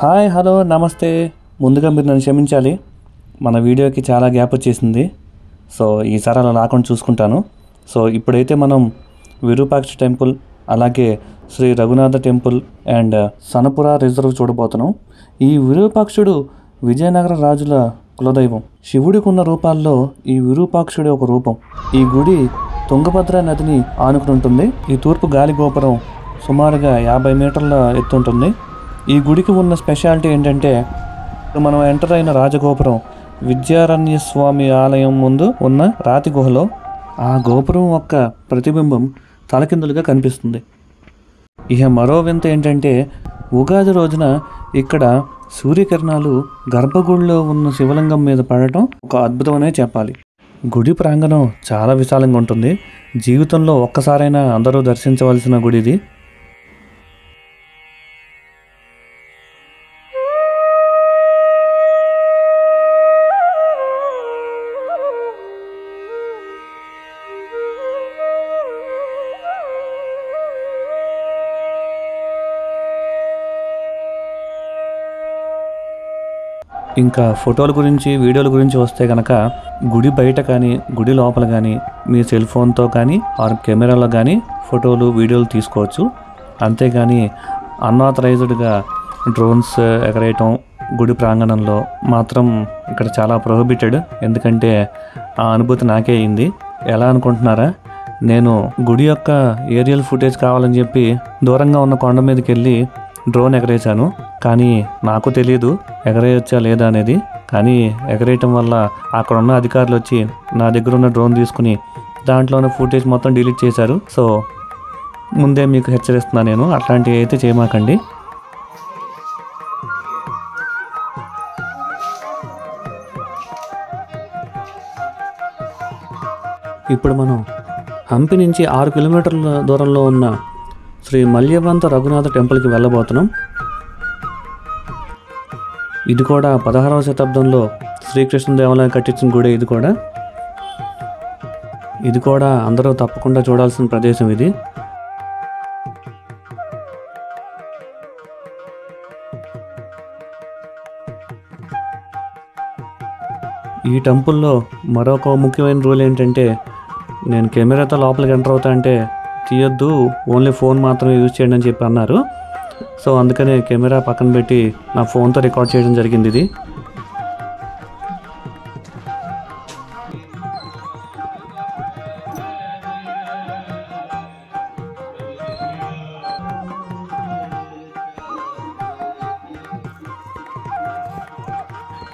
Hi hello నమస్తే. ముందుగా మీరు నన్ను క్షమించాలి, మన వీడియోకి చాలా గ్యాప్ వచ్చేసింది. సో ఈసారి అలా రాకుండా చూసుకుంటాను. సో ఇప్పుడైతే మనం విరూపాక్ష టెంపుల్, అలాగే Sri Raghunatha temple and Sanapura reserve చూడబోతున్నాం. ఈ విరూపాక్షుడు విజయనగర రాజుల కులదైవం. శివుడికి ఉన్న రూపాల్లో ఈ విరూపాక్షుడి ఒక రూపం. ఈ గుడి తుంగభద్ర నదిని ఆనుకుని ఉంటుంది. ఈ తూర్పు గాలి గోపురం సుమారుగా 50 మీటర్ల ఎత్తు ఉంటుంది. ఈ గుడికి ఉన్న స్పెషాలిటీ ఏంటంటే, మనం ఎంటర్ అయిన రాజగోపురం విద్యారణ్య స్వామి ఆలయం ముందు ఉన్న రాతి గుహలో ఆ గోపురం యొక్క ప్రతిబింబం తలకిందులుగా కనిపిస్తుంది. ఇక మరో వింత ఏంటంటే, ఉగాది రోజున ఇక్కడ సూర్యకిరణాలు గర్భగుడిలో ఉన్న శివలింగం మీద పడటం ఒక అద్భుతమనే చెప్పాలి. గుడి ప్రాంగణం చాలా విశాలంగా ఉంటుంది. జీవితంలో ఒక్కసారైనా అందరూ దర్శించవలసిన గుడి ఇది. ఇంకా ఫోటోల గురించి, వీడియోల గురించి వస్తే కనుక, గుడి బయట కానీ గుడి లోపల కానీ మీ సెల్ ఫోన్తో కానీ ఆర్ కెమెరాలో కానీ ఫోటోలు వీడియోలు తీసుకోవచ్చు. అంతేగాని అన్ఆథరైజ్డ్గా డ్రోన్స్ ఎగరేయటం గుడి ప్రాంగణంలో మాత్రం ఇక్కడ చాలా ప్రొహిబిటెడ్. ఎందుకంటే ఆ అనుభూతి నాకే అయింది. ఎలా అనుకుంటున్నారా? నేను గుడి యొక్క ఏరియల్ ఫుటేజ్ కావాలని చెప్పి దూరంగా ఉన్న కొండ మీదకి వెళ్ళి డ్రోన్ ఎగరేసాను. కానీ నాకు తెలియదు ఎగరేయచ్చా లేదా అనేది. కానీ ఎగరేయటం వల్ల అక్కడ ఉన్న అధికారులు వచ్చి నా దగ్గర ఉన్న డ్రోన్ తీసుకుని దాంట్లో ఉన్న ఫుటేజ్ మొత్తం డిలీట్ చేశారు. సో ముందే మీకు హెచ్చరిస్తున్నా, నేను అట్లాంటివి అయితే చేయమాకండి. ఇప్పుడు మనం హంపి నుంచి 6 కిలోమీటర్ల దూరంలో ఉన్న శ్రీ మల్యవంత రఘునాథ టెంపుల్కి వెళ్ళబోతున్నాం. ఇది కూడా 16వ శతాబ్దంలో శ్రీకృష్ణదేవరాయలు కట్టించిన గుడి. ఇది కూడా అందరూ తప్పకుండా చూడాల్సిన ప్రదేశం ఇది. ఈ టెంపుల్లో మరొక ముఖ్యమైన రూల్ ఏంటంటే, నేను కెమెరాతో లోపలికి ఎంటర్ అవుతా అంటే తీయొద్దు, ఓన్లీ ఫోన్ మాత్రమే యూజ్ చేయండి అని చెప్పి అన్నారు. సో అందుకనే కెమెరా పక్కన పెట్టి నా ఫోన్తో రికార్డ్ చేయడం జరిగింది. ఇది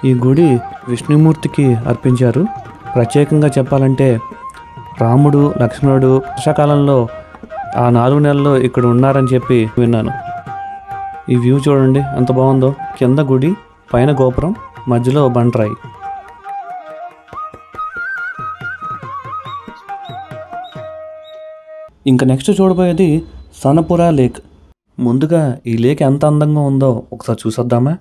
ఈ గుడి విష్ణుమూర్తికి అర్పించారు. ప్రత్యేకంగా చెప్పాలంటే రాముడు, లక్ష్మణుడు వర్షాకాలంలో ఆ 4 నెలల్లో ఇక్కడ ఉన్నారని చెప్పి విన్నాను. ఈ వ్యూ చూడండి ఎంత బాగుందో. కింద గుడి, పైన గోపురం, మధ్యలో బండరాయి. ఇంకా నెక్స్ట్ చూడబోయేది సనపుర లేక్. ముందుగా ఈ లేక్ ఎంత అందంగా ఉందో ఒకసారి చూసొద్దామా?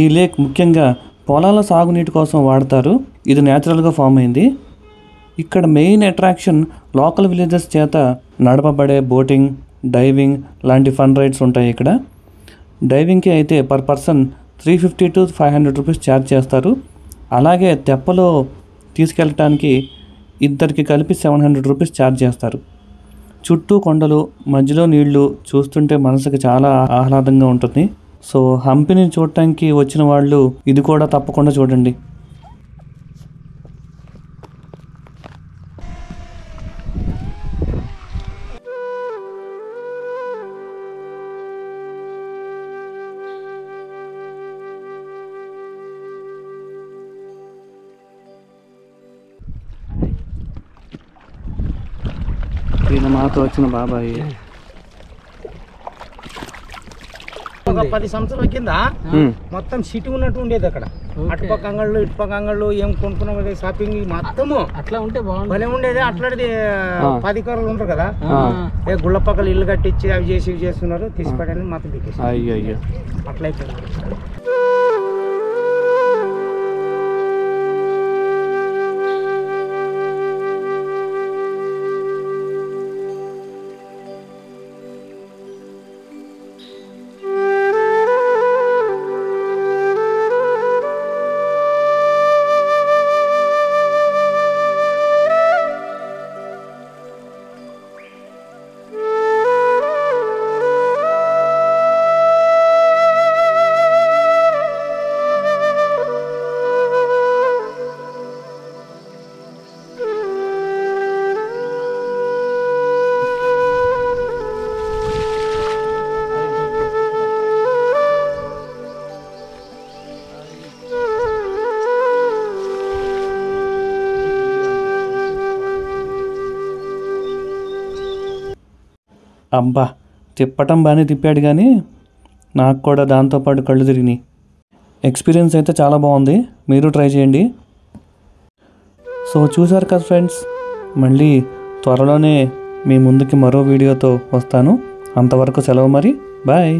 ఈ లేక్ ముఖ్యంగా పొలాల సాగునీటి కోసం వాడతారు. ఇది న్యాచురల్గా ఫామ్ అయింది. ఇక్కడ మెయిన్ అట్రాక్షన్ లోకల్ విలేజెస్ చేత నడపబడే బోటింగ్, డైవింగ్ లాంటి ఫన్ రైడ్స్ ఉంటాయి ఇక్కడ. డైవింగ్కి అయితే per person 350 to 500 rupees charge చేస్తారు. అలాగే తెప్పలో తీసుకెళ్ళటానికి ఇద్దరికి కలిపి 700 రూపీస్ ఛార్జ్ చేస్తారు. చుట్టూ కొండలు, మధ్యలో నీళ్లు చూస్తుంటే మనసుకి చాలా ఆహ్లాదంగా ఉంటుంది. సో హంపిని చూడటానికి వచ్చిన వాళ్ళు ఇది కూడా తప్పకుండా చూడండి. ఈయన మాతో వచ్చిన బాబాయ్. ఒక 10 సంవత్సరాల కింద మొత్తం సిటీ ఉన్నట్టు ఉండేది అక్కడ. అటుపక్క అంగళ్ళు ఇటుపక్క అంగళ్ళు ఏం కొనుక్కున్నాం షాపింగ్ మొత్తము అట్లా ఉంటే భలే ఉండేది. అట్లాంటిది 10 కర్రలు ఉంటారు కదా, గుళ్ళ పక్కల ఇల్లు కట్టించి అవి చేసి ఇవి చేస్తున్నారు. తీసిపెట్టని మొత్తం దిగేసి అయ్యో అట్లా అయిపోయింది. అబ్బా, తిప్పటం బాగానే తిప్పాడు కానీ నాకు కూడా దాంతోపాటు కళ్ళు తిరిగినాయి. ఎక్స్పీరియన్స్ అయితే చాలా బాగుంది, మీరు ట్రై చేయండి. సో చూసారు కదా ఫ్రెండ్స్, మళ్ళీ త్వరలోనే మీ ముందుకి మరో వీడియోతో వస్తాను. అంతవరకు సెలవు మరి, బాయ్.